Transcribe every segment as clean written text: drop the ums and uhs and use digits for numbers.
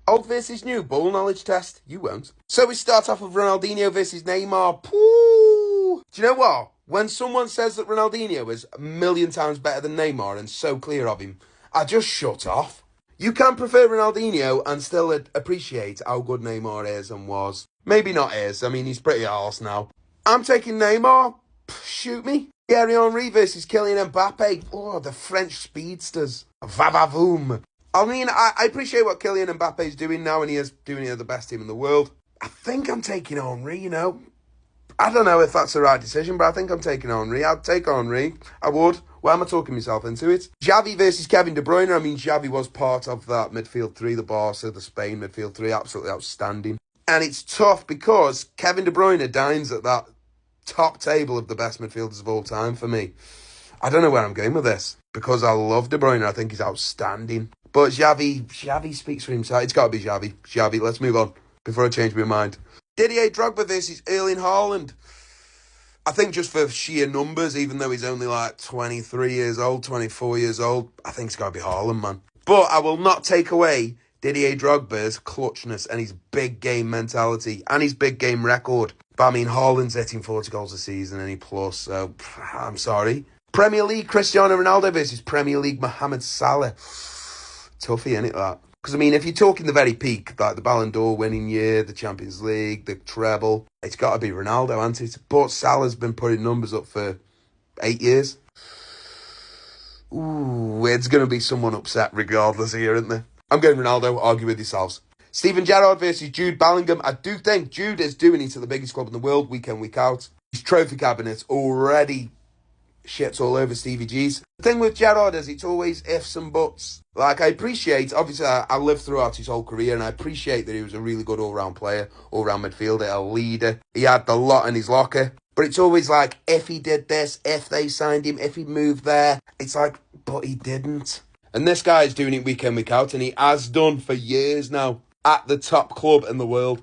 Old versus new, ball knowledge test. You won't. So we start off with Ronaldinho versus Neymar. Pooh. Do you know what? When someone says that Ronaldinho is a million times better than Neymar and so clear of him, I just shut off. You can prefer Ronaldinho and still appreciate how good Neymar is and was. Maybe not is. I mean, he's pretty arse now. I'm taking Neymar. Shoot me. Thierry Henry versus Kylian Mbappe. Oh, the French speedsters. Vavavoom. I mean, I appreciate what Kylian Mbappe is doing now, and he is doing it at the best team in the world. I think I'm taking Henry, you know. I don't know if that's the right decision, but I think I'm taking Henry. I'd take Henry. I would. Why am I talking myself into it? Xavi versus Kevin De Bruyne. I mean, Xavi was part of that midfield three, the Barca, the Spain midfield three. Absolutely outstanding. And it's tough because Kevin De Bruyne dines at that top table of the best midfielders of all time for me. I don't know where I'm going with this because I love De Bruyne. I think he's outstanding. But Xavi speaks for himself. It's got to be Xavi. Xavi, let's move on before I change my mind. Didier Drogba versus Erling Haaland. I think just for sheer numbers, even though he's only like 23 years old, 24 years old, I think it's got to be Haaland, man. But I will not take away Didier Drogba's clutchness and his big game mentality and his big game record. But I mean, Haaland's hitting 40 goals a season, any plus, so I'm sorry. Premier League Cristiano Ronaldo versus Premier League Mohamed Salah. Toughie, innit, that? Because, I mean, if you're talking the very peak, like the Ballon d'Or winning year, the Champions League, the treble, it's got to be Ronaldo, hasn't it? But Salah's been putting numbers up for 8 years. Ooh, it's going to be someone upset regardless here, isn't there? I'm going Ronaldo, argue with yourselves. Steven Gerrard versus Jude Bellingham. I do think Jude is doing it to the biggest club in the world, week in, week out. His trophy cabinet already shits all over Stevie G's. The thing with Gerrard is it's always ifs and buts. Like, I appreciate, obviously, I lived throughout his whole career, and I appreciate that he was a really good all-round player, all-round midfielder, a leader. He had the lot in his locker. But it's always like, if he did this, if they signed him, if he moved there. It's like, but he didn't. And this guy is doing it week in, week out, and he has done for years now at the top club in the world.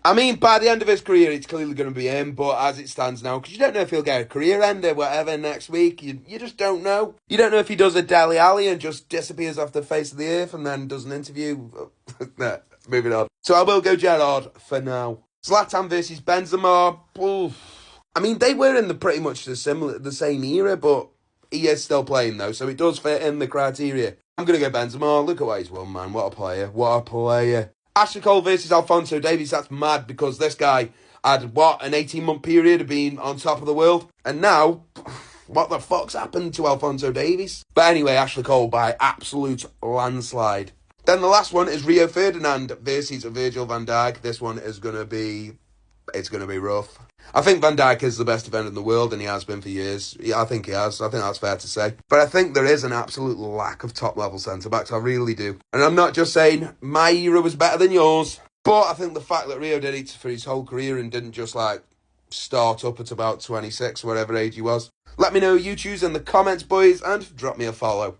I mean, by the end of his career, it's clearly going to be him, but as it stands now, because you don't know if he'll get a career ender, whatever, next week, you just don't know. You don't know if he does a Dele Alli and just disappears off the face of the earth and then does an interview. No, moving on. So I will go Gerrard for now. Zlatan versus Benzema. Oof. I mean, they were in pretty much the same era, but he is still playing, though, so it does fit in the criteria. I'm going to go Benzema. Look at what he's won, man. What a player. What a player. Ashley Cole versus Alphonso Davies, that's mad because this guy had, an 18-month period of being on top of the world. And now, what the fuck's happened to Alphonso Davies? But anyway, Ashley Cole by absolute landslide. Then the last one is Rio Ferdinand versus Virgil van Dijk. This one is going to be, it's going to be rough. I think Van Dijk is the best defender in the world, and he has been for years. Yeah, I think he has. I think that's fair to say. But I think there is an absolute lack of top-level centre-backs. I really do. And I'm not just saying my era was better than yours, but I think the fact that Rio did it for his whole career and didn't just, like, start up at about 26, whatever age he was. Let me know who you choose in the comments, boys, and drop me a follow.